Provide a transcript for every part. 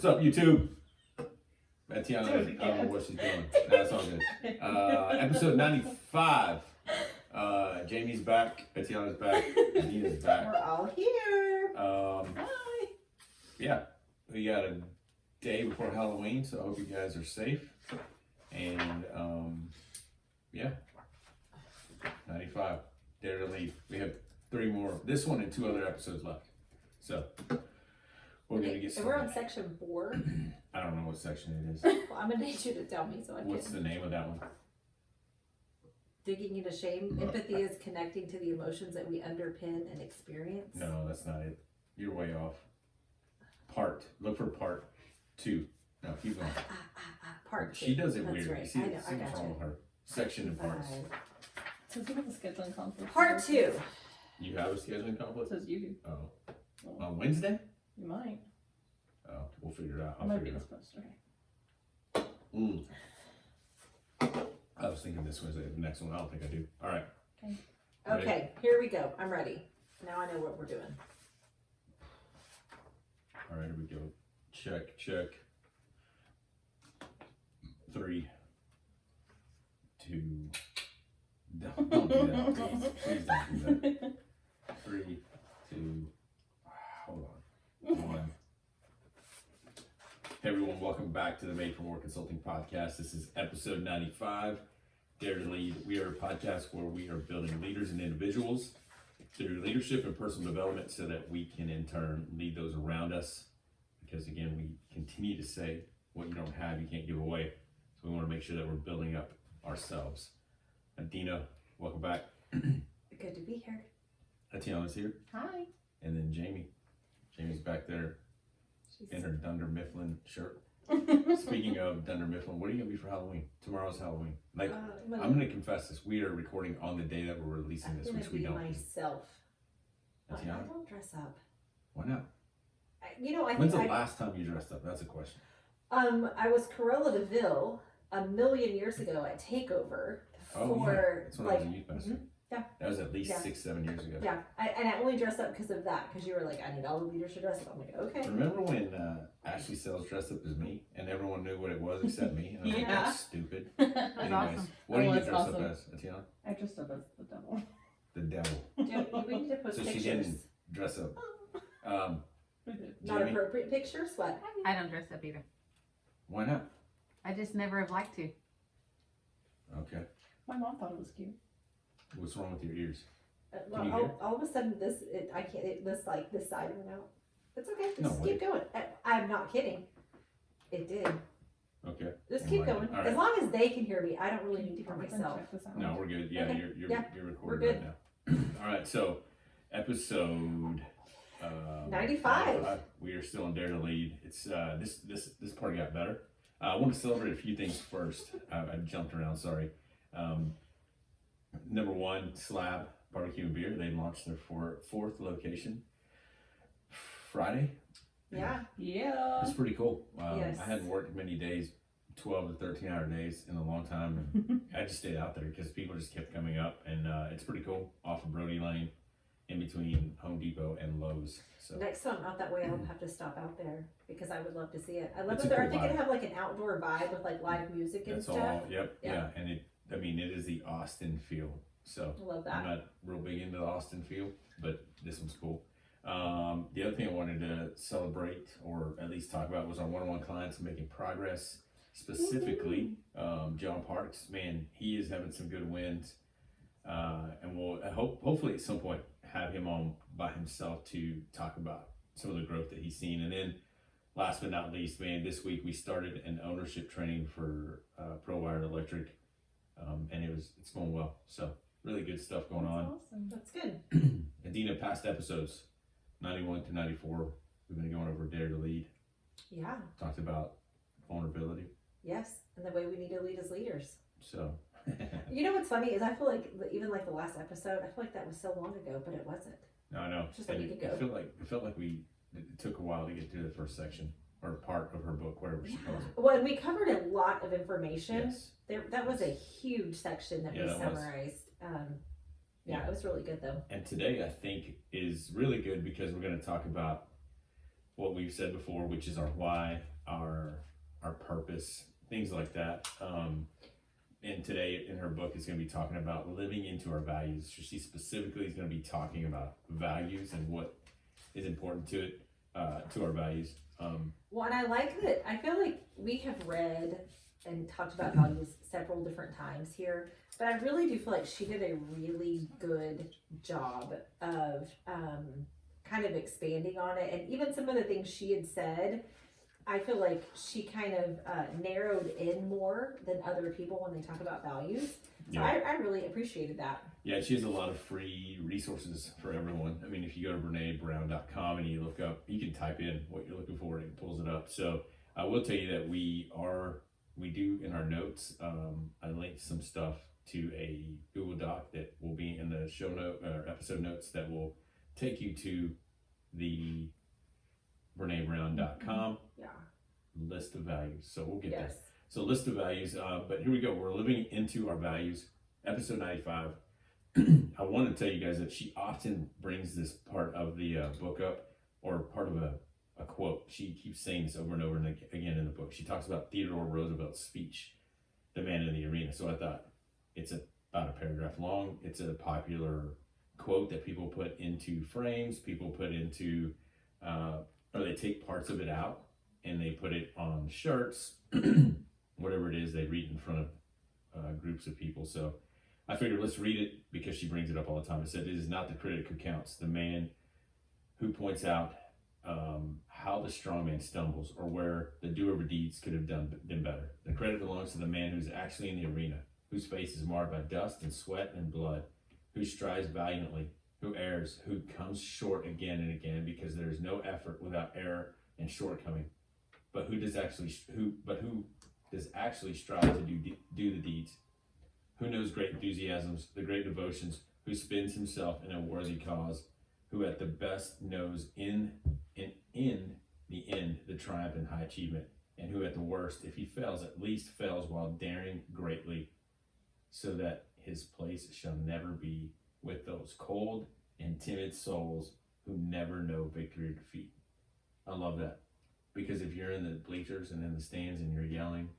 What's up, YouTube? Tatiana, I don't know what she's doing. That's all good. Episode 95. Jamie's back. Tatiana's back. Nina's back. We're all here. Hi. Yeah, we got a day before Halloween, so I hope you guys are safe. And yeah, 95. Dare to Lead. We have 3 more. This one and 2 other episodes left. So we're gonna get started. We're on section 4. I don't know what section it is. Well, I'm gonna need you to tell me so I can. What's the name of that one? Digging into shame. Empathy is connecting to the emotions that we underpin and experience. No, that's not it. You're way off. Look for part 2. No, keep going. Part 2. She does it That's weird. right. See, I know. see what's wrong with her. Section and parts. Says you have a scheduling conflict. Part 2. You have a scheduling conflict? Says you do. Oh. On Wednesday? You might. Oh, we'll figure it out. I I'll might be figure this it poster. out. I was thinking this Wednesday, the next one. I don't think I do. All right. Ready? Okay, here we go. I'm ready. Now I know what we're doing. All right, here we go. Check. 3, 2. Don't do that, please. Please don't do that. 3, 2. Hold on. 1. Hey everyone, welcome back to the Made for More Consulting Podcast. This is episode 95. Dare to Lead. We are a podcast where we are building leaders and individuals through leadership and personal development so that we can in turn lead those around us. Because again, we continue to say what you don't have, you can't give away. So we want to make sure that we're building up ourselves. Adina, welcome back. Good to be here. Tatiana's here. Hi. And then Jamie. Jamie's back there in her Dunder Mifflin shirt. Speaking of Dunder Mifflin, what are you going to be for Halloween? Tomorrow's Halloween. Like, I'm going to confess this. We are recording on the day that we're releasing this, which we don't. Myself. I Tatiana? don't dress up. Why not? I When's the think last time you dressed up? That's a question. I was Cruella de Vil a million years ago at Takeover for That's when I was a youth pastor. Yeah. That was at least Yeah. 6-7 years ago. Yeah, and I only dressed up because of that, because you were like, I need all the leaders to dress up. I'm like, okay. Remember when Ashley Sells dressed up as me and everyone knew what it was except me? And I was like, Yeah. that's stupid. That's Anyways, awesome. what do you that's dress awesome. up as, Tatiana? I dressed up as the devil. The devil. We need to post So she pictures. didn't dress up. Not Jamie, appropriate pictures. What? I don't dress up either. why not? I just never have liked to. Okay. My mom thought it was cute. What's wrong with your ears? Well, Can you hear? all of a sudden, I can't. This side went out. It's okay. No Just way. keep going. I'm not kidding. It did. Okay. Just Oh keep my going. God. All As right. long as they can hear me, I don't really need to hear Then myself. check this out. No, we're good. Yeah, Okay. you're Yeah. recording We're right now. All right, so episode 95. We are still in Dare to Lead. It's this part got better. I want to celebrate a few things first. I jumped around. Sorry. Number 1, Slab Barbecue and Beer. They launched their 4th location Friday. Yeah. Yeah. It's pretty cool. Yes. I hadn't worked many days, 12 to 13 hour days in a long time. And I just stayed out there because people just kept coming up, and it's pretty cool off of Brody Lane in between Home Depot and Lowe's. So Next time out that way, I'll have to stop out there because I would love to see it. I love It's it a there. I cool think vibe. it'd have like an outdoor vibe with like live music and that's stuff. all. Yep. Yeah. Yeah. And it is the Austin feel. So I love I'm that. not real big into the Austin feel, but this one's cool. The other thing I wanted to celebrate or at least talk about was our one-on-one clients making progress. Specifically, John Parks, man, he is having some good wins, and we'll hopefully at some point have him on by himself to talk about some of the growth that he's seen. And then last but not least, man, this week we started an ownership training for ProWire Electric, and it's going well. So really good stuff going on. Awesome. That's good. Adina, past episodes, 91 to 94, we've been going over Dare to Lead, Yeah. talked about vulnerability. Yes. And the way we need to lead as leaders. So, You know what's funny is I feel like even like the last episode, I feel like that was so long ago, but it wasn't. no, I know. Just a And week it ago. felt like it took a while to get through the first section or part of her book, whatever she calls it. Well, and we covered a lot of information. Yes. That was a huge section that Yeah, we that was. summarized. Yeah. It was really good though. And today I think is really good because we're going to talk about what we've said before, which is our why, our purpose, things like that. And today in her book is going to be talking about living into our values. So she specifically is going to be talking about values and what is important to it, to our values. Well, and I like that. I feel like we have read and talked about values several different times here, but I really do feel like she did a really good job of kind of expanding on it. And even some of the things she had said, I feel like she kind of narrowed in more than other people when they talk about values. So Yeah. I really appreciated that. Yeah, she has a lot of free resources for everyone. I mean, if you go to BreneBrown.com and you look up, you can type in what you're looking for and it pulls it up. So I will tell you that we do in our notes, I linked some stuff to a Google Doc that will be in the show note or episode notes that will take you to the BreneBrown.com Yeah. list of values. So we'll get there. Yes. So list of values, but here we go. We're living into our values. Episode 95. I want to tell you guys that she often brings this part of the book up, or part of a quote. She keeps saying this over and over and again in the book. She talks about Theodore Roosevelt's speech, The Man in the Arena. So I thought it's about a paragraph long. It's a popular quote that people put into frames, people put into, or they take parts of it out and they put it on shirts, whatever it is they read in front of groups of people. So I figured let's read it because she brings it up all the time. It said, "It is not the critic who counts, the man who points out how the strong man stumbles or where the doer of deeds could have done better. The credit belongs to the man who's actually in the arena, whose face is marred by dust and sweat and blood, who strives valiantly, who errs, who comes short again and again because there is no effort without error and shortcoming, but who does actually strive to do the deeds, who knows great enthusiasms, the great devotions, who spends himself in a worthy cause, who at the best knows in the end the triumph and high achievement, and who at the worst, if he fails, at least fails while daring greatly, so that his place shall never be with those cold and timid souls who never know victory or defeat." I love that, because if you're in the bleachers and in the stands and you're yelling,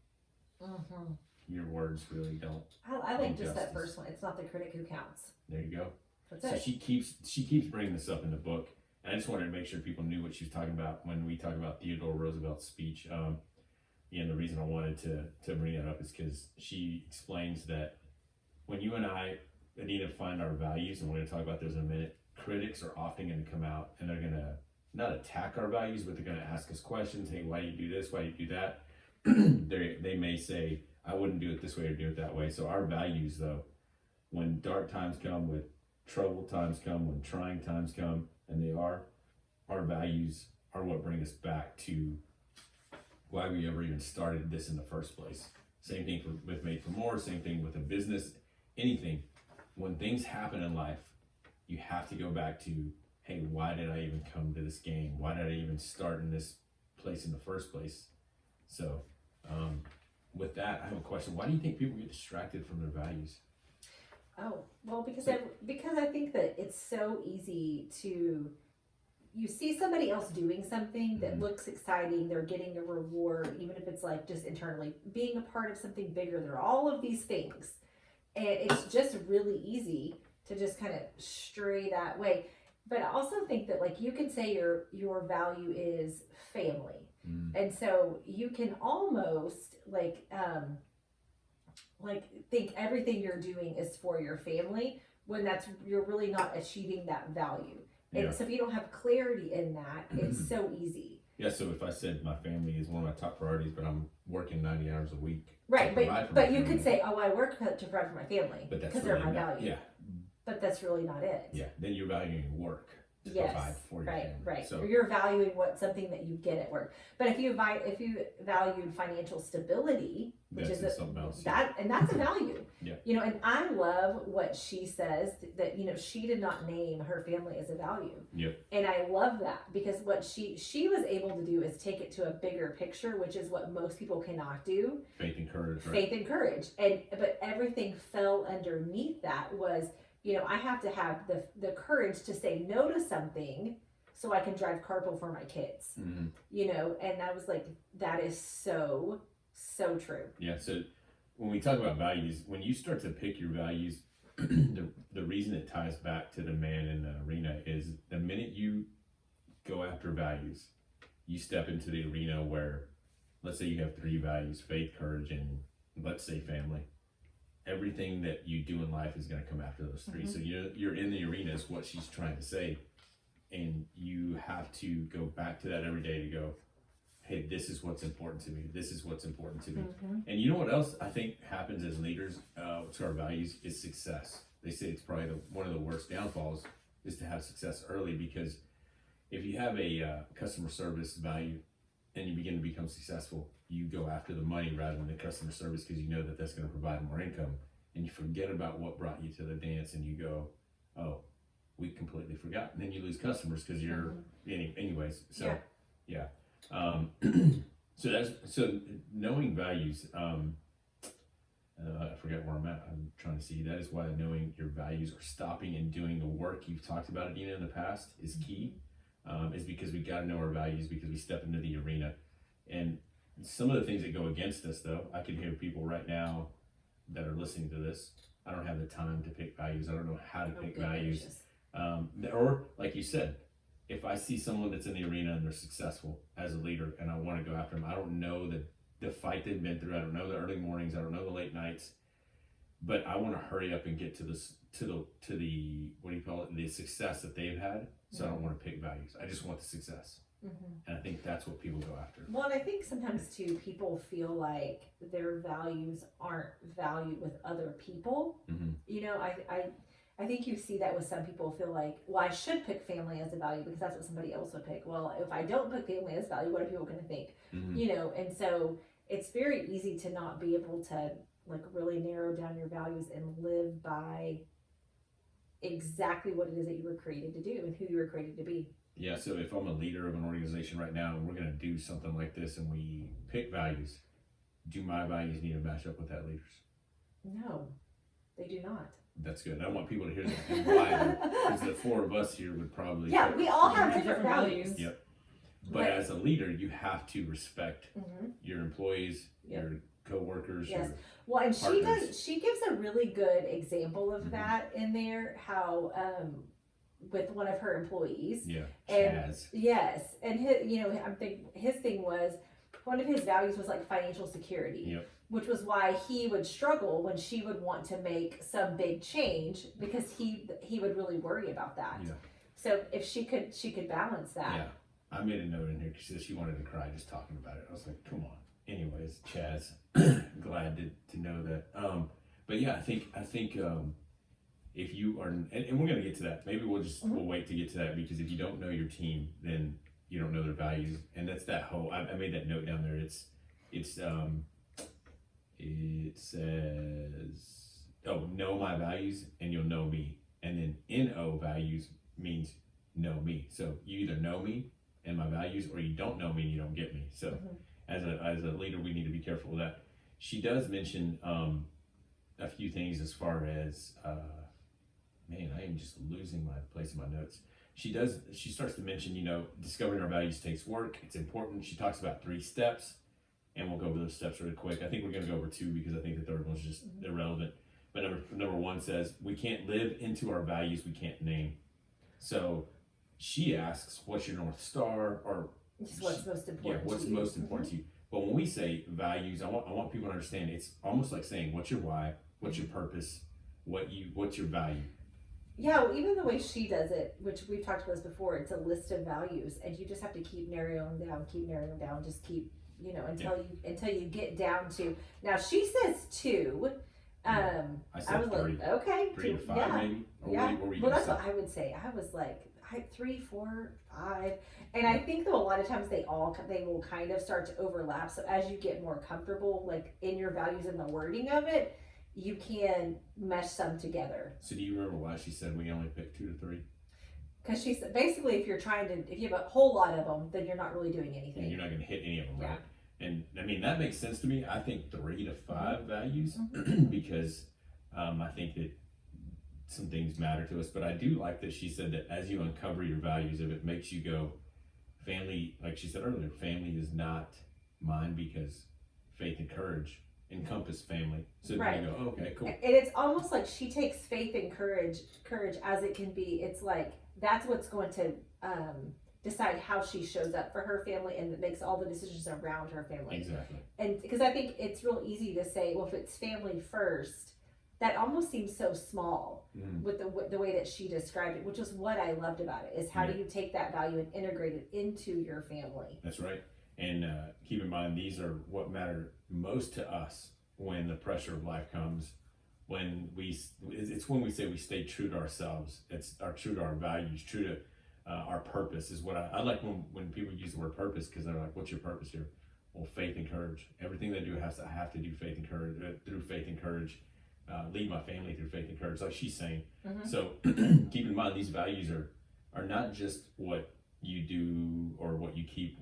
Mm-hmm. your words really don't. I like just that Injustice. first one. It's not the critic who counts. There you go. That's So it. she keeps bringing this up in the book, and I just wanted to make sure people knew what she was talking about when we talk about Theodore Roosevelt's speech. And the reason I wanted to bring that up is because she explains that when you and I need to find our values, and we're going to talk about those in a minute, critics are often going to come out and they're going to not attack our values, but they're going to ask us questions. Hey, why do you do this? Why do you do that? They may say, I wouldn't do it this way or do it that way. So our values, though, when dark times come, when troubled times come, when trying times come, and they are, our values are what bring us back to why we ever even started this in the first place. Same thing with Made for More, same thing with a business, anything. When things happen in life, you have to go back to, hey, why did I even come to this game? Why did I even start in this place in the first place? So, with that, I have a question. Why do you think people get distracted from their values? Oh, well, because I think that it's so easy to, you see somebody else doing something that Mhm. looks exciting, they're getting a reward, even if it's like just internally being a part of something bigger. There are all of these things, and it's just really easy to just kind of stray that way. But I also think that like you can say your value is family, and so you can almost like think everything you're doing is for your family when you're really not achieving that value. And Yeah. so if you don't have clarity in that, it's so easy. Yeah, so if I said my family is one of my top priorities, but I'm working 90 hours a week. Right, provide for but my you could family. say, oh, I work to provide for my family But that's because they're really my not, value. yeah, But that's really not it. yeah. Then you're valuing work to Yes, provide for your family. Right. So Or you're valuing something that you get at work. But if you valued financial stability, which that's is something else. that's a value. Yeah. And I love what she says that she did not name her family as a value. Yep. And I love that because what she was able to do is take it to a bigger picture, which is what most people cannot do. Faith and courage, right? Faith and courage. But everything fell underneath that was, I have to have the courage to say no to something so I can drive carpool for my kids. Mhm. You know, and I was like, that is so true. Yeah, so when we talk about values, when you start to pick your values, the reason it ties back to the man in the arena is the minute you go after values, you step into the arena where, let's say you have 3 values: faith, courage, and let's say family. Everything that you do in life is going to come after those 3. So you're in the arena is what she's trying to say, and you have to go back to that every day to go, hey, this is what's important to me. This is what's important to me. And you know what else I think happens as leaders to our values is success. They say it's probably one of the worst downfalls is to have success early, because if you have a customer service value and you begin to become successful, you go after the money rather than the customer service, because you know that that's going to provide more income, and you forget about what brought you to the dance, and you go, oh, we completely forgot, and then you lose customers because you're anyways. So yeah. So knowing values. I forget where I'm at. I'm trying to see. That is why knowing your values or stopping and doing the work you've talked about, Adina, in the past is key. Is because we got to know our values, because we step into the arena. And some of the things that go against us, though, I can hear people right now that are listening to this. I don't have the time to pick values. I don't know how to pick values. Or like you said, if I see someone that's in the arena and they're successful as a leader and I want to go after them, I don't know the fight they've been through. I don't know the early mornings. I don't know the late nights, but I want to hurry up and get to the what do you call it? The success that they've had. So I don't want to pick values. I just want the success. And I think that's what people go after. Well, and I think sometimes too, people feel like their values aren't valued with other people. You know, I think you see that with some people feel like, well, I should pick family as a value because that's what somebody else would pick. Well, if I don't pick family as value, what are people going to think? You know, and so it's very easy to not be able to like really narrow down your values and live by exactly what it is that you were created to do and who you were created to be. Yeah, so if I'm a leader of an organization right now and we're going to do something like this and we pick values, do my values need to match up with that leader's? No, they do not. That's good. I want people to hear that. And why? Because the 4 of us here would probably. Yeah, we all have Yeah, different different values. values. Yep. But Right. as a leader, you have to respect Mhm. your employees, Yep. your co-workers. Yes. Your, Well, and partners. she gives a really good example of that in there, how with one of her employees. yeah. And Chaz. yes, and his thing was, one of his values was like financial security. Yep. Which was why he would struggle when she would want to make some big change, because he would really worry about that. Yeah. So if she could balance that. Yeah. I made a note in here because she wanted to cry just talking about it. I was like, come on. Anyways, Chaz, glad to know that. But yeah, I think if you are, and we're gonna get to that. Maybe we'll wait to get to that, because if you don't know your team, then you don't know their values, and that's that whole. I made that note down there. It says, know my values and you'll know me. And then NO values means know me. So you either know me and my values, or you don't know me and you don't get me. So as a leader, we need to be careful of that. She does mention a few things as far as, man, I am just losing my place in my notes. She starts to mention, discovering our values takes work. It's important. She talks about 3 steps. And we'll go over those steps really quick. I think we're going to go over 2 because I think the third one's just irrelevant. But number 1 says, we can't live into our values we can't name. So she asks, what's your North Star? Or Just what's most important. yeah, what's to you. most important to you? But when we say values, I want people to understand it's almost like saying, what's your why? What's your purpose? What's your value? Yeah, well, even the way she does it, which we've talked about this before, it's a list of values, and you just have to keep narrowing down, just keep, until you get down to. Now she says 2. I said I was 3. like, okay, 3 to 5 yeah, maybe? Or yeah. what were you Well, gonna that's say? what I would say. I was like 3, 4, 5, and I think though a lot of times they will kind of start to overlap. So as you get more comfortable, like in your values and the wording of it, you can mesh some together. So do you remember why she said we only pick 2 to 3? Because she's basically, if you have a whole lot of them, then you're not really doing anything. And you're not going to hit any of them, Yeah. right? And I mean, that makes sense to me. I think 3 to 5 values, because I think that some things matter to us, but I do like that she said that as you uncover your values, if it makes you go, family, like she said earlier, family is not mine because faith and courage encompass family. So then Right. you go, oh, okay, cool. And it's almost like she takes faith and courage as it can be. It's like that's what's going to decide how she shows up for her family, and it makes all the decisions around her family. Exactly. And because I think it's real easy to say, well, if it's family first, that almost seems so small Mhm. with the way that she described it, which is what I loved about it, is how do you take that value and integrate it into your family? That's right. And keep in mind, these are what matter most to us when the pressure of life comes. It's when we say we stay true to ourselves. It's true to our values, true to our purpose is what I like when people use the word purpose, because they're like, what's your purpose here? Well, faith and courage. Everything they do I have to do faith and courage, through faith and courage. Lead my family through faith and courage, like she's saying. Mhm. So keep in mind, these values are not just what you do or what you keep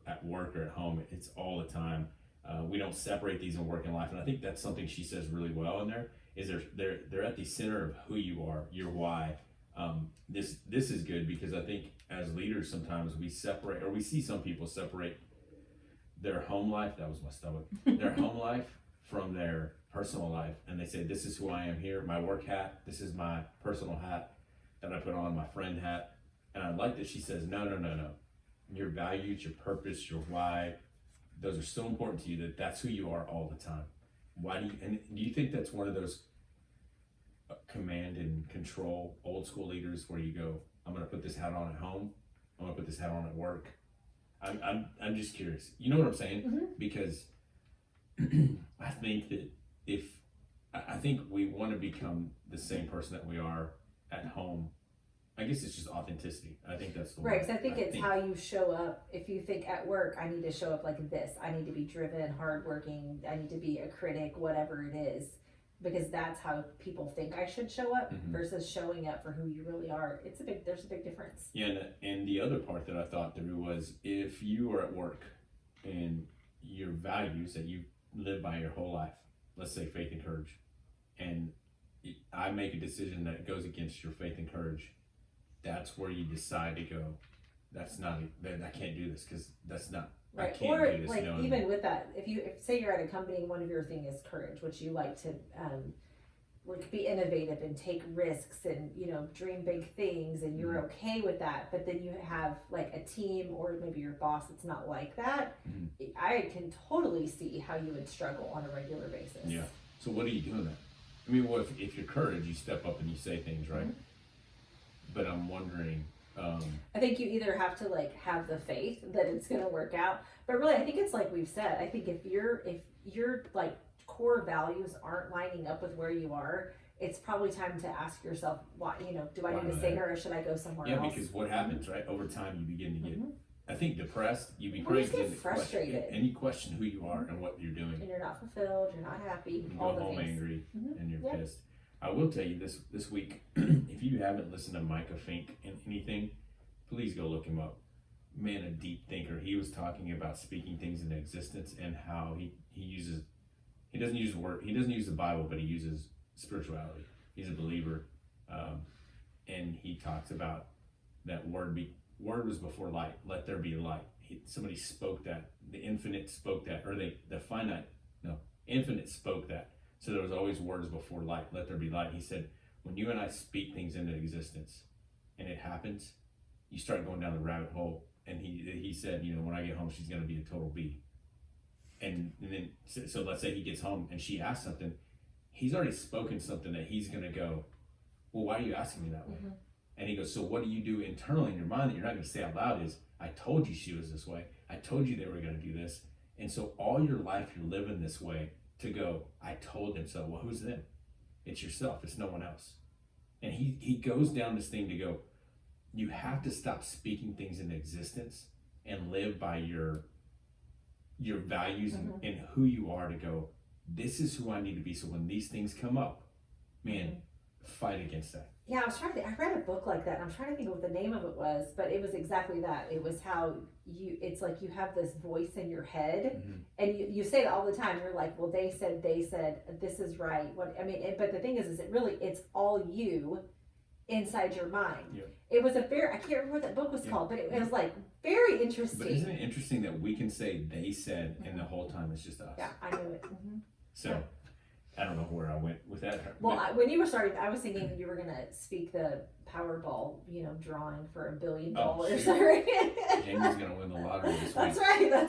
at work or at home. It's all the time. We don't separate these in work and life, and I think that's something she says really well in there. Is they're at the center of who you are, your why. This is good because I think as leaders sometimes we separate, or we see some people separate their home life. That was my stomach. Their home life from their personal life, and they say, this is who I am here, my work hat, this is my personal hat that I put on, my friend hat. And I like that she says, no, your values, your purpose, your why, those are so important to you that's who you are all the time. Do you think that's one of those command and control old school leaders where you go, I'm gonna put this hat on at home, I'm gonna put this hat on at work? I'm just curious, you know what I'm saying? Mhm. Because I think that I think we want to become the same person that we are at home. I guess it's just authenticity. I think that's the Right, word. because I think it's how you show up. If you think at work, I need to show up like this, I need to be driven, hardworking, I need to be a critic, whatever it is, because that's how people think I should show up Mhm. versus showing up for who you really are. There's a big difference. Yeah, and the other part that I thought through was if you are at work and your values that you live by your whole life, let's say faith and courage, and I make a decision that goes against your faith and courage, that's where you decide to go, I can't do this because that's not, I Right, can't or do this. like No, even with that, if say you're at a company and one of your thing is courage, which you like to like be innovative and take risks and dream big things, and you're okay with that, but then you have like a team or maybe your boss that's not like that, I can totally see how you would struggle on a regular basis. Yeah. So what do you do in that? I mean, well, if you're courage, you step up and you say things, right? But I'm wondering. I think you either have to like have the faith that it's going to work out, but really I think it's like we've said, I think if your like core values aren't lining up with where you are, it's probably time to ask yourself, why, do I Why need to not? stay here or should I go somewhere Yeah, else? because what happens, right? Over time, you begin to get, Mhm. I think, depressed. You Well, you begin just get to question, frustrated. and you question who you are and what you're doing. And you're not fulfilled, you're not happy, You all go the home things. angry Mhm. and you're Yeah. pissed. I will tell you this week, if you haven't listened to Micah Fink in anything, please go look him up. Man, a deep thinker. He was talking about speaking things into existence and how he doesn't use the Bible, but he uses spirituality. He's a believer, and he talks about that word was before light. Let there be light. Somebody spoke that. The infinite spoke that, or infinite spoke that. So there was always words before light. Let there be light. He said, when you and I speak things into existence, and it happens, you start going down the rabbit hole. And he said, when I get home, she's going to be a total B. And then, so let's say he gets home and she asks something, he's already spoken something that he's going to go, well, why are you asking me that way? Mhm. And he goes, so what do you do internally in your mind that you're not going to say out loud is, I told you she was this way. I told you they were going to do this. And so all your life you're living this way to go, I told them so. Well, who's them? It's yourself. It's no one else. And he goes down this thing to go, you have to stop speaking things into existence and live by your values and who you are to go, this is who I need to be. So when these things come up, man, fight against that. Yeah, I read a book like that, and I'm trying to think of what the name of it was, but it was exactly that. It was how it's like you have this voice in your head, and you say it all the time. You're like, well, they said, this is right. But the thing is it's all you inside your mind. Yep. It was I can't remember what that book was called, but it was like very interesting. But isn't it interesting that we can say they said, and the whole time it's just us? Yeah, I knew it. So, I don't know where I went with that. Well, when you were starting, I was thinking you were gonna speak the Powerball, drawing for $1 billion. shoot. Sorry. Jamie's gonna win the lottery this week. That's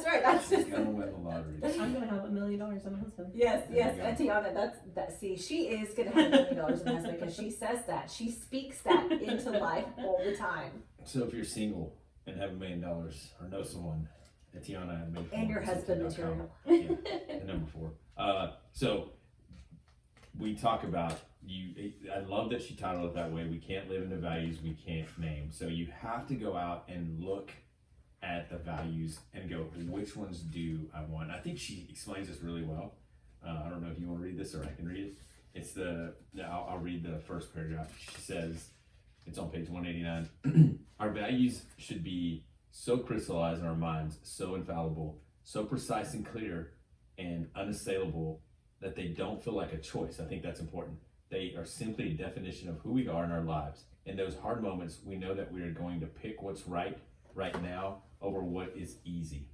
right. That's She's just. gonna win the lottery. I'm gonna have $1 million on my husband. Yes, There yes, you go. and Tiana, that. See, she is gonna have $1 million in the husband because she says that. She speaks that into life all the time. So if you're single and have $1 million or know someone, Tiana and me. And your husband material. Yeah, and number 4. So we talk about you. I love that she titled it that way. We can't live in the values we can't name. So you have to go out and look at the values and go, which ones do I want? I think she explains this really well. I don't know if you want to read this or I can read it. It's I'll read the first paragraph. She says, it's on page 189. Our values should be so crystallized in our minds, so infallible, so precise and clear and unassailable that they don't feel like a choice. I think that's important. They are simply a definition of who we are in our lives. In those hard moments, we know that we are going to pick what's right now over what is easy.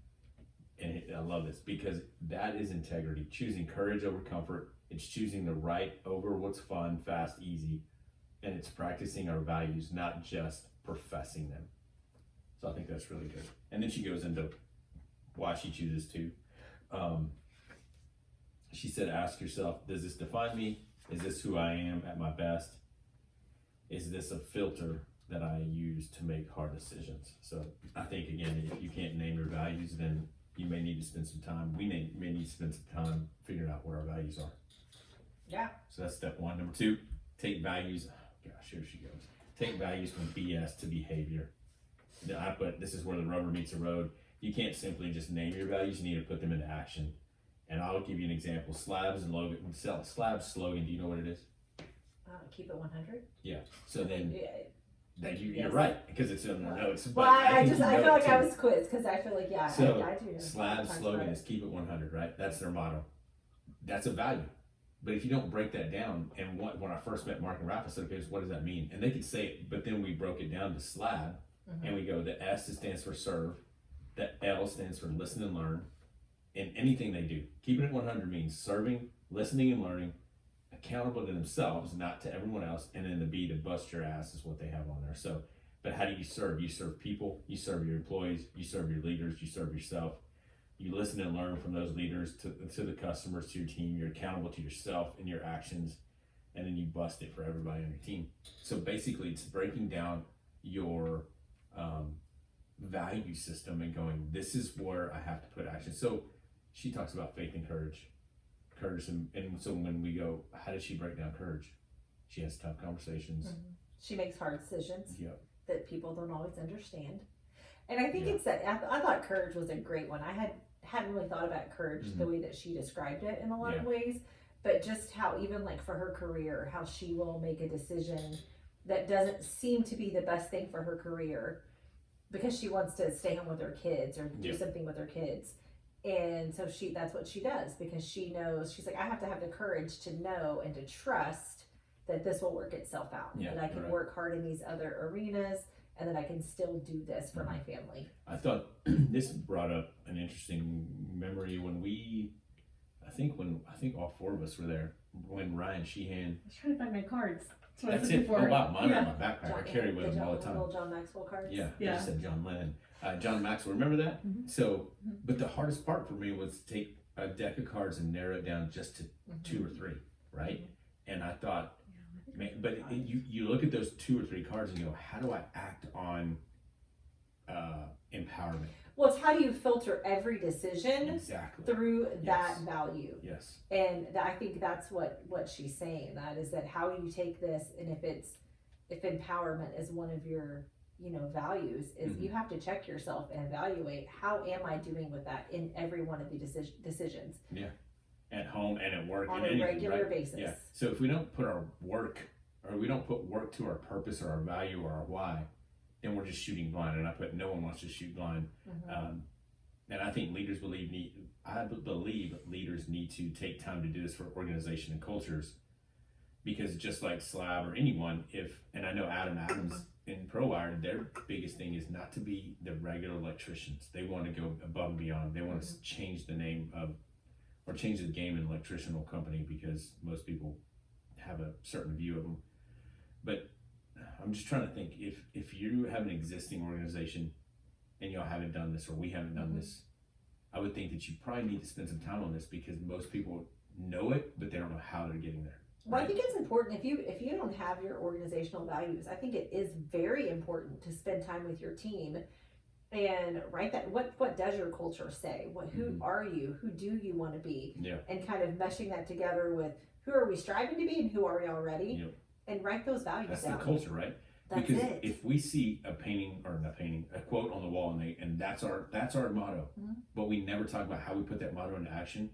And I love this because that is integrity. Choosing courage over comfort. It's choosing the right over what's fun, fast, easy. And it's practicing our values, not just professing them. So I think that's really good. And then she goes into why she chooses to. She said, ask yourself, does this define me? Is this who I am at my best? Is this a filter that I use to make hard decisions? So I think, again, if you can't name your values, then you may need to spend some time. We may need to spend some time figuring out what our values are. Yeah. So that's step 1. Number 2, take values. Gosh, here she goes. Take values from BS to behavior. I put, this is where the rubber meets the road. You can't simply just name your values. You need to put them into action. And I'll give you an example. Slab's slogan, do you know what it is? Keep it 100. Yeah. So then, Yeah. you're Yes. right, because it's in the notes. Well, But I think feel you know like it I too. was quizzed because I feel like I do. know. Slab's slogan is keep it 100, right? That's their motto. That's a value. But if you don't break that down, and when I first met Mark and Ralph, I said, okay, so what does that mean? And they could say it, but then we broke it down to slab, and we go, the S stands for serve, the L stands for listen and learn, in anything they do. Keeping it 100 means serving, listening and learning, accountable to themselves, not to everyone else, and then the B, to bust your ass, is what they have on there. So, but how do you serve? You serve people, you serve your employees, you serve your leaders, you serve yourself. You listen and learn from those leaders to the customers, to your team. You're accountable to yourself and your actions, and then you bust it for everybody on your team. So basically, it's breaking down your value system and going, this is where I have to put action. So she talks about faith and courage. And so when we go, how does she break down courage? She has tough conversations. She makes hard decisions Yep. that people don't always understand. And I think it's that I thought courage was a great one. I hadn't really thought about courage the way that she described it in a lot of ways, but just how even like for her career, how she will make a decision that doesn't seem to be the best thing for her career because she wants to stay home with her kids or do something with her kids. And so that's what she does because she knows, she's like, I have to have the courage to know and to trust that this will work itself out, that I can work hard in these other arenas and that I can still do this for my family. I thought this brought up an interesting memory when I think all 4 of us were there when Ryan Sheehan. I was trying to find my cards. That's what I That's was it. looking Oh for. wow, mine are in my backpack. I carry the with them all the time. Little John Maxwell cards. Yeah, I Yeah. just said John Lennon. John Maxwell, remember that? So, but the hardest part for me was to take a deck of cards and narrow it down just to 2 or 3, right? And I thought, man, but you look at those 2 or 3 cards and you go, how do I act on empowerment? Well, it's how do you filter every decision Exactly. through that Yes. value. Yes. And I think that's what she's saying, that is that how you take this, and if empowerment is one of your values, is you have to check yourself and evaluate, how am I doing with that in every one of the decisions At home and at work on and a anything, regular right? basis. Yeah. So if we don't put our work or we don't put work to our purpose or our value or our why, then we're just shooting blind. And I put no one wants to shoot blind. And I think leaders believe leaders need to take time to do this for organization and cultures, because just like Slab or anyone, and I know Adams in ProWire, their biggest thing is not to be the regular electricians. They want to go above and beyond. They want to change the name of, or change the game in an electrician company, because most people have a certain view of them. But I'm just trying to think, if you have an existing organization and y'all haven't done this, or we haven't done this, I would think that you probably need to spend some time on this, because most people know it, but they don't know how they're getting there. Well, I think it's important if you don't have your organizational values, I think it is very important to spend time with your team and write that. What does your culture say? Who are you? Who do you want to be? Yeah. And kind of meshing that together with who are we striving to be and who are we already? Yep. And write those values That's down. the culture, right? That's Because it. if we see a quote on the wall, and that's our motto, but we never talk about how we put that motto into action,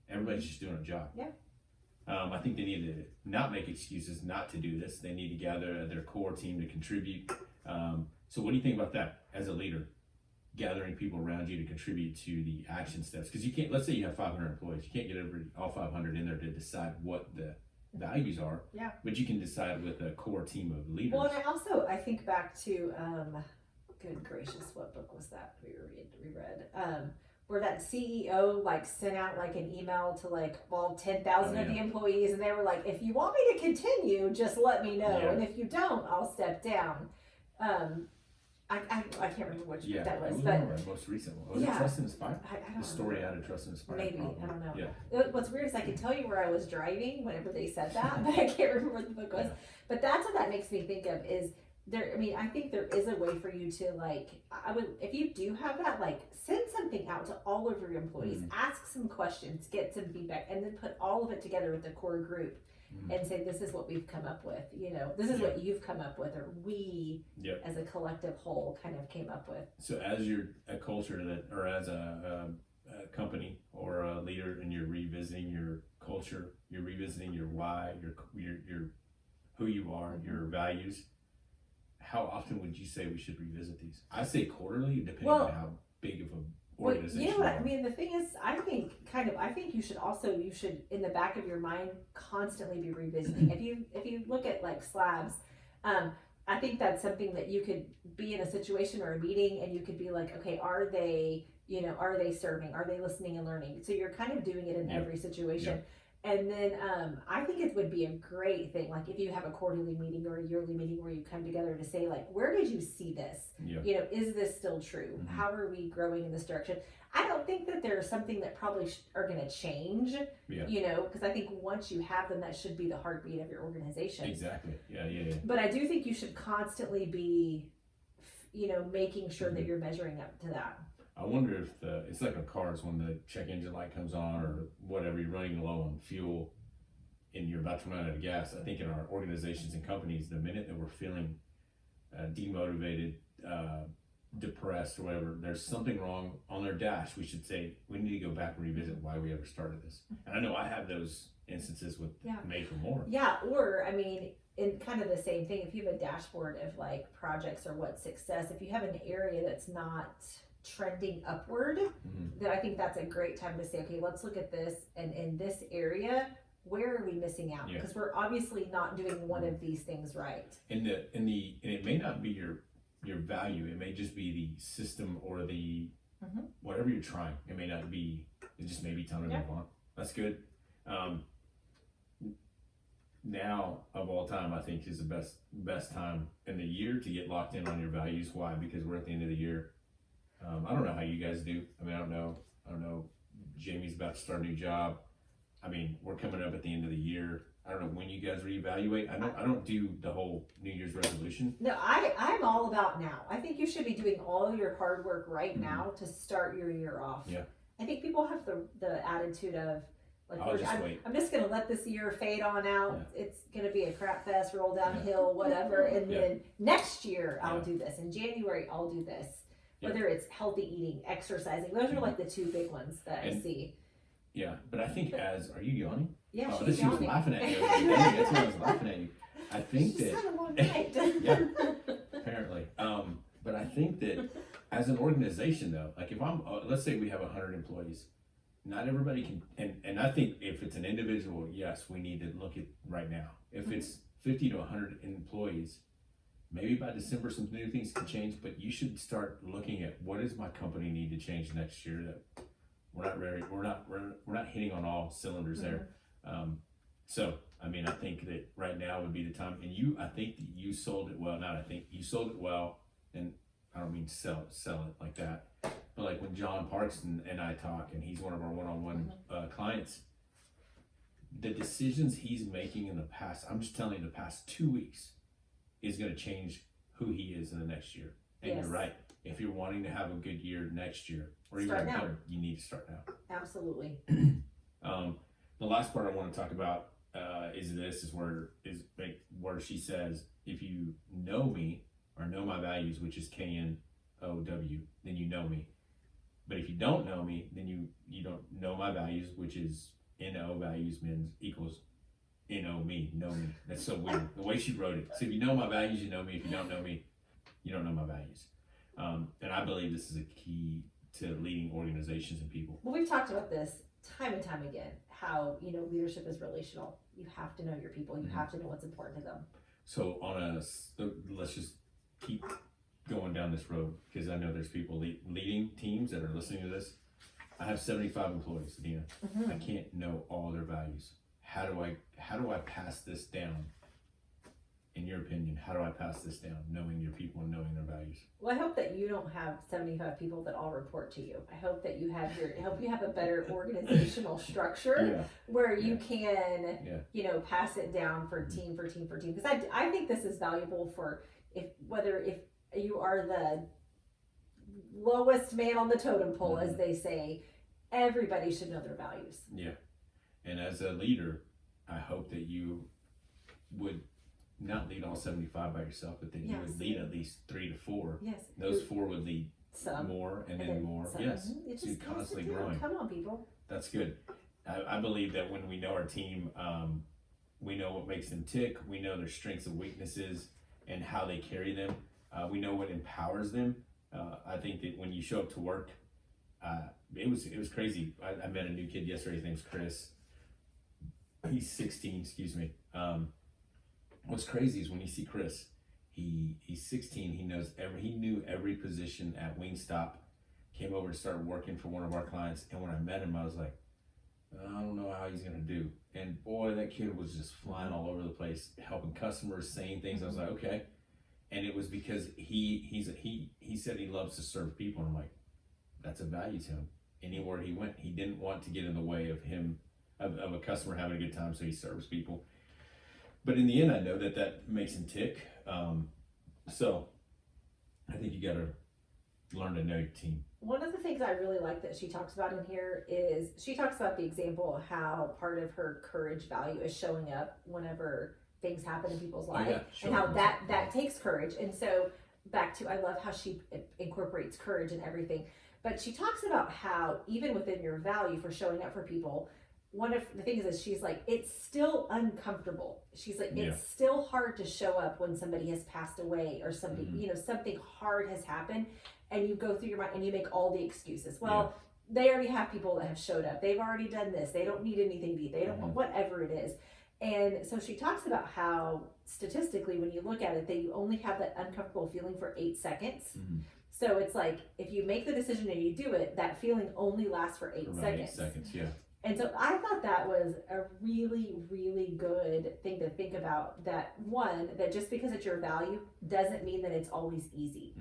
everybody's just doing a job. Yeah. I think they need to not make excuses not to do this. They need to gather their core team to contribute. So what do you think about that as a leader? Gathering people around you to contribute to the action steps. Because you can't, let's say you have 500 employees, you can't get all 500 in there to decide what the values are. Yeah. But you can decide with a core team of leaders. Well, and I think back to, good gracious, what book was that we read? Where that CEO like sent out like an email to like all 10,000 of the employees, and they were like, if you want me to continue, just let me know, and if you don't, I'll step down. I can't remember which book that was, but the most recent one. Was it Trust and Inspire? I don't The story remember. out of Trust and Inspire. Maybe, probably. I don't know. Yeah. What's weird is I can tell you where I was driving whenever they said that, but I can't remember what the book was. Yeah. But that's what that makes me think of is there. I mean, I think there is a way for you to like. I would, if you do have that, like send something out to all of your employees, ask some questions, get some feedback, and then put all of it together with the core group. And say, this is what we've come up with, this is what you've come up with, or we as a collective whole kind of came up with. So as you're a culture or as a company or a leader, and you're revisiting your culture, you're revisiting your why, your who you are, your values, how often would you say we should revisit these? I say quarterly, depending on how big of a organization. You know what I mean? The thing is, I think you should in the back of your mind constantly be revisiting. If you look at like Slabs, I think that's something that you could be in a situation or a meeting, and you could be like, okay, are they serving? Are they listening and learning? So you're kind of doing it in every situation. And then I think it would be a great thing, like if you have a quarterly meeting or a yearly meeting where you come together to say, like, where did you see this? Is this still true? How are we growing in this direction? I don't think that there's something that probably are going to change, because I think once you have them, that should be the heartbeat of your organization. Exactly. Yeah. But I do think you should constantly be, making sure that you're measuring up to that. I wonder if it's like a cars when the check engine light comes on or whatever, you're running low on fuel and you're about to run out of gas. I think in our organizations and companies, the minute that we're feeling demotivated, depressed or whatever, there's something wrong on their dash. We should say, we need to go back and revisit why we ever started this. And I know I have those instances with Made for More. Yeah, or I mean, in kind of the same thing, if you have a dashboard of like projects or what success, if you have an area that's not trending upward, then I think that's a great time to say, okay, let's look at this, and in this area, where are we missing out? Because we're obviously not doing one of these things right. And it may not be your value, it may just be the system or the whatever you're trying. It may not be, it just may be time to move on. That's good. Now of all time, I think is the best time in the year to get locked in on your values. Why? Because we're at the end of the year. I don't know how you guys do. I mean, I don't know. Jamie's about to start a new job. I mean, we're coming up at the end of the year. I don't know when you guys reevaluate. I don't do the whole New Year's resolution. No, I'm all about now. I think you should be doing all your hard work right now to start your year off. Yeah. I think people have the attitude of like, I'm just gonna let this year fade on out. Yeah. It's gonna be a crap fest, roll downhill, whatever, and then next year I'll do this. In January I'll do this. Whether it's healthy eating, exercising, those are like the two big ones that I see. Yeah, but I think are you yawning? Yeah, oh, she's she was yawning. laughing at you. That's why I was laughing at you. I think She's that had a long night. Yeah. apparently, but I think that as an organization though, like if I'm, let's say we have 100 employees, not everybody can, and I think if it's an individual, yes, we need to look at right now. If it's 50 to 100 employees, maybe by December some new things can change, but you should start looking at what does my company need to change next year that we're not hitting on all cylinders there. So I mean, I think that right now would be the time, and I think that you sold it well. Not I think you sold it well, and I don't mean sell it like that, but like when John Parks and I talk, and he's one of our one-on-one clients, the decisions he's making in the past, I'm just telling you, the past 2 weeks is going to change who he is in the next year. And Yes. you're right. If you're wanting to have a good year next year, or even Start now. better, you need to start now. Absolutely. The last part I want to talk about is where she says, if you know me or know my values, which is KNOW, then you know me. But if you don't know me, then you don't know my values, which is NO values equals NO me, know me. That's so weird. The way she wrote it. So if you know my values, you know me. If you don't know me, you don't know my values. And I believe this is a key to leading organizations and people. Well, we've talked about this time and time again, how, leadership is relational. You have to know your people. You have to know what's important to them. So let's just keep going down this road, because I know there's people leading teams that are listening to this. I have 75 employees, Dina. I can't know all their values. How do I pass this down? In your opinion, how do I pass this down, knowing your people and knowing their values? Well, I hope that you don't have 75 people that all report to you. I hope that you have a better organizational structure where you can, pass it down for team. Because I think this is valuable for if you are the lowest man on the totem pole, as they say, everybody should know their values. Yeah. And as a leader, I hope that you would not lead all 75 by yourself, but that you would lead at least 3 to 4. Yes. Those 4 would lead some more and then more. some. Yes. It's So you're just constantly pass it down. growing. Come on, people. That's good. I believe that when we know our team, we know what makes them tick. We know their strengths and weaknesses and how they carry them. We know what empowers them. I think that when you show up to work, it was crazy. I met a new kid yesterday. His name's Chris. He's 16. Excuse me. What's crazy is when you see Chris, he's 16. He knew every position at Wingstop. Came over to start working for one of our clients, and when I met him, I was like, I don't know how he's gonna do. And boy, that kid was just flying all over the place, helping customers, saying things. I was like, okay. And it was because he said he loves to serve people. And I'm like, that's a value to him. Anywhere he went, he didn't want to get in the way of a customer having a good time, so he serves people. But in the end, I know that makes him tick. So I think you gotta learn to know your team. One of the things I really like that she talks about in here is she talks about the example of how part of her courage value is showing up whenever things happen in people's life, and how that takes courage. And so back to, I love how she incorporates courage in everything. But she talks about how even within your value for showing up for people, one of the things is she's like, it's still uncomfortable. She's like, it's still hard to show up when somebody has passed away or something, something hard has happened, and you go through your mind and you make all the excuses. Well, they already have people that have showed up. They've already done this. They don't need anything to eat. They don't want whatever it is. And so she talks about how statistically, when you look at it, that you only have that uncomfortable feeling for 8 seconds. So it's like, if you make the decision and you do it, that feeling only lasts for 8 seconds. 8 seconds, yeah. And so I thought that was a really, really good thing to think about. That one, that just because it's your value doesn't mean that it's always easy.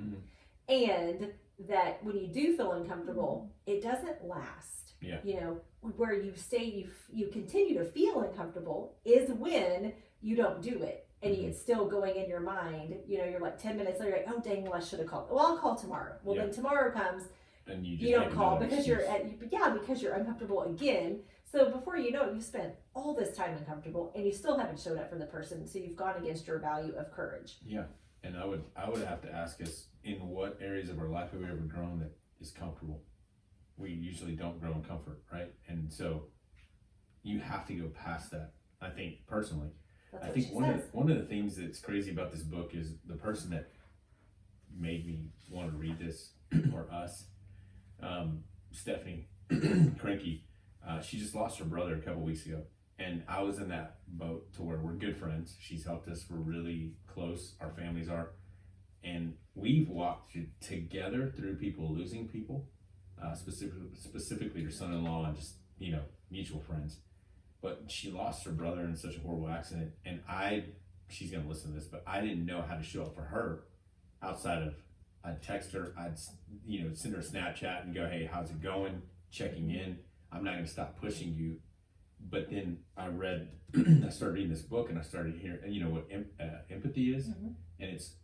And that when you do feel uncomfortable, it doesn't last. Yeah. Where you say you continue to feel uncomfortable is when you don't do it. And it's still going in your mind. You're like 10 minutes later, you're like, oh dang, well I should have called. Well, I'll call tomorrow. Well, then tomorrow comes. And you don't call because because you're uncomfortable again. So before you know it, you've spent all this time uncomfortable and you still haven't showed up for the person. So you've gone against your value of courage. Yeah. And I would have to ask us, in what areas of our life have we ever grown that is comfortable? We usually don't grow in comfort, right? And so you have to go past that, I think, personally. That's I what think she one says. of the things that's crazy about this book is the person that made me want to read this, or us, Stephanie Cranky. She just lost her brother a couple weeks ago, and I was in that boat to where we're good friends. She's helped us. We're really close. Our families are, and we've walked together through people losing people, specifically her son-in-law and just mutual friends. But she lost her brother in such a horrible accident, and she's gonna listen to this, but I didn't know how to show up for her outside of I'd text her, I'd send her a Snapchat and go, hey, how's it going? Checking in. I'm not gonna stop pushing you. But then I started reading this book, and I started hearing, what empathy is, Mhm. and it's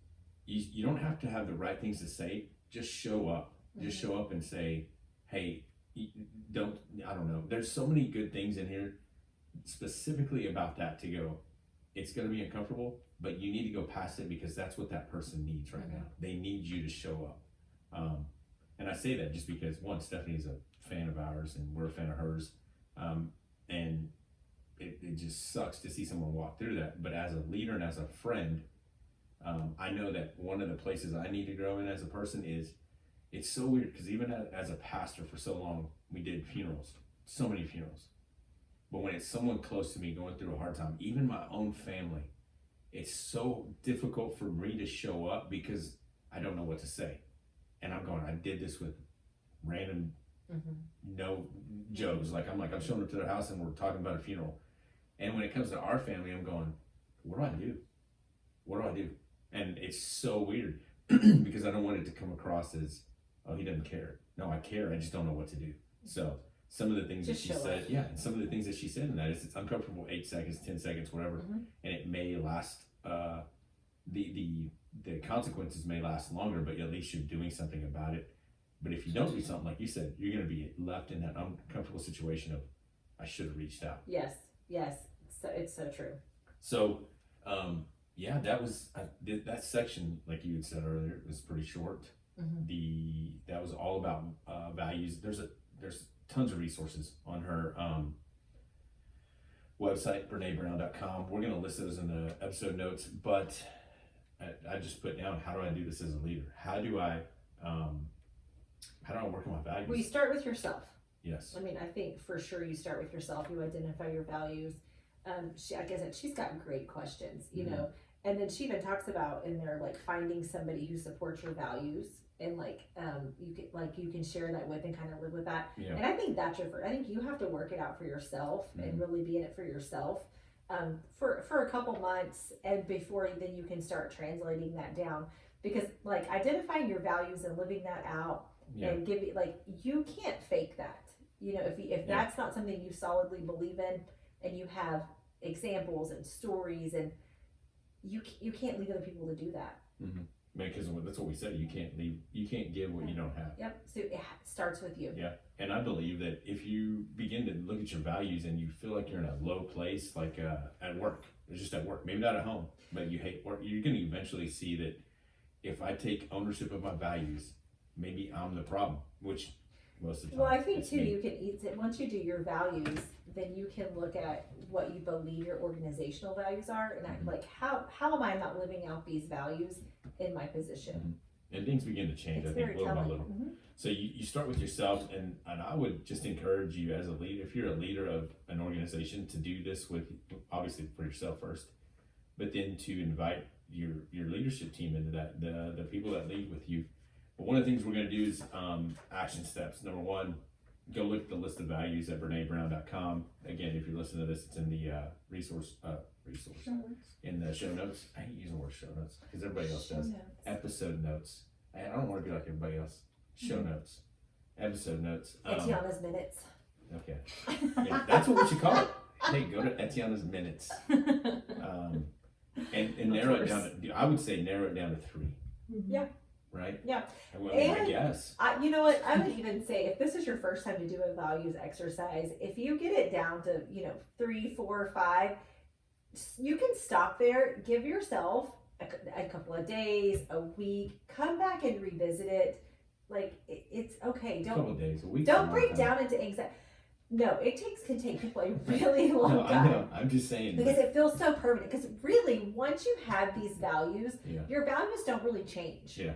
you don't have to have the right things to say. Just show up. Just show up and say, hey, I don't know. There's so many good things in here specifically about that to go, it's going to be uncomfortable, but you need to go past it because that's what that person needs right now. They need you to show up. And I say that just because, one, Stephanie's a fan of ours and we're a fan of hers. And it just sucks to see someone walk through that. But as a leader and as a friend, I know that one of the places I need to grow in as a person is, it's so weird because even as a pastor for so long, we did funerals, so many funerals. But when it's someone close to me going through a hard time, even my own family, it's so difficult for me to show up because I don't know what to say. And I'm going, I did this with random, no jokes. I'm showing up to their house and we're talking about a funeral. And when it comes to our family, I'm going, what do I do? What do I do? And it's so weird because I don't want it to come across as, oh, he doesn't care. No, I care. I just don't know what to do. So some of the things Just that she show said, up. yeah, and some of the things that she said in that is it's uncomfortable 8 seconds, 10 seconds, whatever, and it may last. The consequences may last longer, but at least you're doing something about it. But if you don't do something, like you said, you're going to be left in that uncomfortable situation of, I should have reached out. Yes. So it's so true. So, yeah, that was that section, like you had said earlier, was pretty short. That was all about values. There's tons of resources on her website, BreneBrown.com. We're gonna list those in the episode notes, but I just put down, how do I do this as a leader? How do I work on my values? Well, you start with yourself. Yes. I mean, I think for sure you start with yourself. You identify your values. Like I said, she's got great questions, know, and then she even talks about in there, like, finding somebody who supports your values, and you can share that with and kind of live with that. Yeah. And I think that's I think you have to work it out for yourself and really be in it for yourself for a couple months, and before then you can start translating that down, because like identifying your values and living that out and giving, like, you can't fake that. If that's not something you solidly believe in, and you have examples and stories, and you can't lead other people to do that. Because that's what we said. You can't give what you don't have. Yep. So it starts with you. Yeah. And I believe that if you begin to look at your values and you feel like you're in a low place, like at work, it's just at work, maybe not at home, but you hate work, you're going to eventually see that if I take ownership of my values, maybe I'm the problem, which most of the time. Well, I think it's too, me. you can once you do your values, then you can look at what you believe your organizational values are, and I'm like, how am I not living out these values in my position? And things begin to change, It's I think, very little by telling. little. So you start with yourself, and I would just encourage you as a leader, if you're a leader of an organization, to do this with, obviously for yourself first, but then to invite your leadership team into that, the people that lead with you. But one of the things we're going to do is action steps. Number one, go look at the list of values at BreneBrown.com. Again, if you're listening to this, it's in the resource in the show notes. I hate using the word show notes because everybody else does. Episode notes. I don't want to be like everybody else. Show notes, episode notes. Etiana's minutes. Okay, yeah, that's what we should call it. Hey, go to Etiana's minutes, and narrow it down. I would say narrow it down to 3. Yeah. Right. Yeah. I guess. You know what? I would even say, if this is your first time to do a values exercise, if you get it down to 3, 4, 5, you can stop there. Give yourself a couple of days, a week. Come back and revisit it. Like, it's okay. A couple of days, a week. Don't break down into anxiety. No, it can take people a really long No, I time. know. I'm just saying. Because it feels so permanent. Because really, once you have these values, Yeah. your values don't really change. Yeah.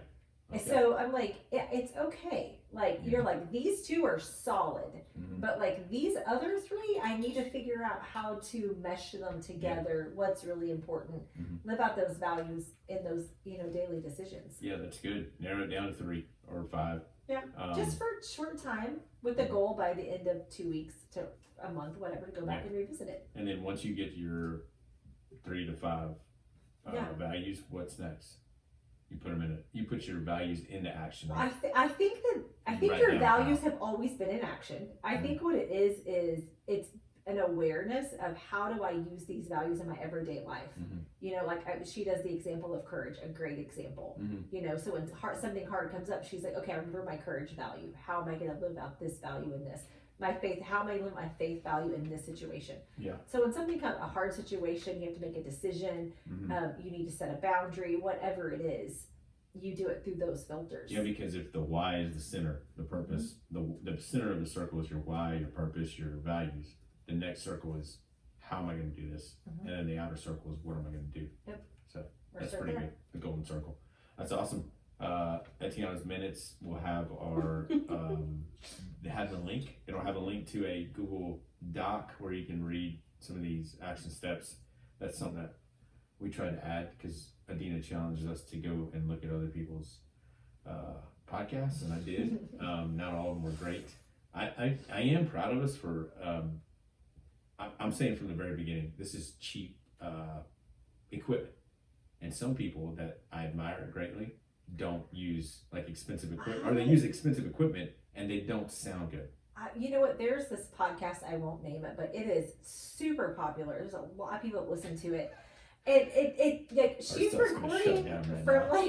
And Okay. so I'm like, it's okay. Like, you're like, these two are solid. Mhm. But like these other three, I need to figure out how to mesh them together. What's really important. Mhm. Live out those values in those, daily decisions. Yeah, that's good. Narrow it down to 3 or 5. Yeah. Just for a short time with the Mhm. goal by the end of 2 weeks to a month, whatever, to go back Yeah. and revisit it. And then once you get your 3 to 5 Yeah. values, what's next? You put them in it. You put your values into action. I think Write your down values how. have always been in action. I Mhm. think what it is it's an awareness of how do I use these values in my everyday life. Mhm. She does the example of courage, a great example. Mhm. So when something hard comes up, she's like, okay, I remember my courage value. How am I going to live out this value in this? My faith, how am I live my faith value in this situation? Yeah. So when something comes, a hard situation, you have to make a decision. Mhm. You need to set a boundary, whatever it is. You do it through those filters. Yeah, because if the why is the center, the purpose, the center of the circle is your why, your purpose, your values. The next circle is how am I going to do this, Mhm. and then the outer circle is what am I going to do. Yep. So We're that's right pretty there. good. The golden circle. That's awesome. Etiana's minutes will have our they have the link. It'll have a link to a Google Doc where you can read some of these action steps. That's something that we try to add because Adina challenges us to go and look at other people's podcasts, and I did. Not all of them were great. I am proud of us for. I'm saying from the very beginning, this is cheap equipment, and some people that I admire greatly don't use like expensive equipment, or they use expensive equipment and they don't sound good. You know what? There's this podcast, I won't name it, but it is super popular. There's a lot of people that listen to it. She's stuff's gonna shut recording down right from now. I'm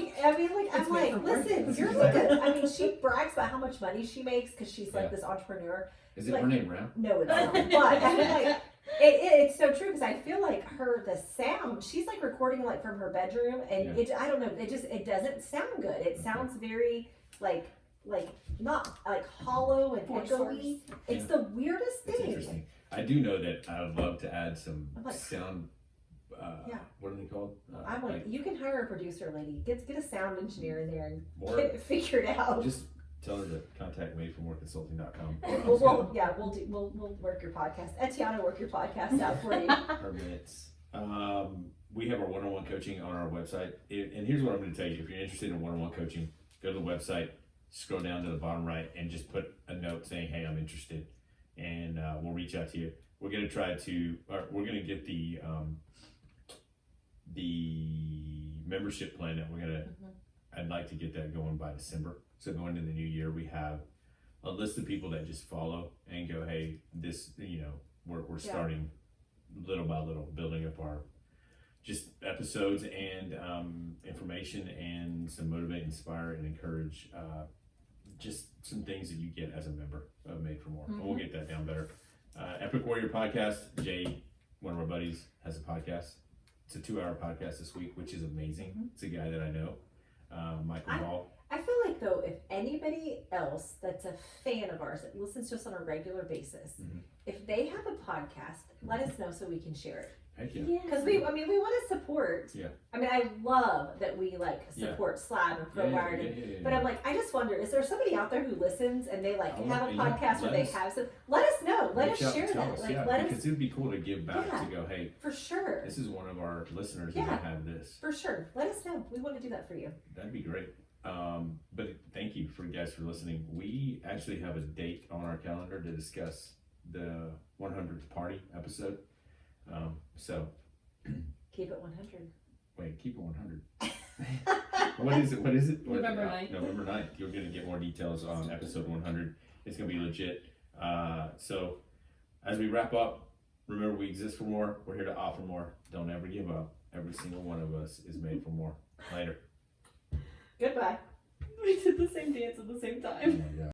It's made like, for listen, work. you're like she brags about how much money she makes because she's like Yeah. this entrepreneur. Is it Like- Brene Brown? No, it's not. But I'm like, it's so true because I feel like the sound, she's like recording like from her bedroom, and I don't know, it doesn't sound good. It sounds very like not like hollow and Forced. echoey. It's the weirdest It's thing. interesting. I do know that I would love to add some I'm like- sound. Yeah. What are they called? I'm like, you can hire a producer, lady. Get a sound engineer in there and Or get it figured out. just tell her to contact madeformoreconsulting.com. We'll work your podcast. Etiana, work your podcast out for you. Her minutes. We have our one-on-one coaching on our website. And here's what I'm going to tell you. If you're interested in one-on-one coaching, go to the website, scroll down to the bottom right, and just put a note saying, hey, I'm interested. And we'll reach out to you. We're going to we're going to get the membership plan that I'd like to get that going by December. So going into the new year, we have a list of people that just follow and go, hey, this, we're starting little by little, building up our just episodes and information and some motivate, inspire, and encourage just some things that you get as a member of Made for More. And we'll get that down better. Epic Warrior Podcast, Jay, one of our buddies, has a podcast. It's a 2-hour podcast this week, which is amazing. It's a guy that I know, Michael Ball. I feel like though, if anybody else that's a fan of ours that listens to us on a regular basis, if they have a podcast, let us know so we can share it. Heck yeah. Because we want to support. Yeah. I mean, I love that we support Slab and Pro Wired. But I'm like, I just wonder, is there somebody out there who listens and they have a podcast where they have some? Let us know. Let us share that. Because it would be cool to give back to go, hey, for sure. this is one of our listeners who have this. For sure. Let us know. We want to do that for you. That'd be great. But thank you for guys for listening. We actually have a date on our calendar to discuss the 100th party episode. So keep it 100. Wait, keep it 100. What is it? November 9th. November 9th. You're going to get more details on episode 100. It's going to be legit. So as we wrap up, remember we exist for more. We're here to offer more. Don't ever give up. Every single one of us is made for more. Later. Goodbye. We did the same dance at the same time. Oh my God.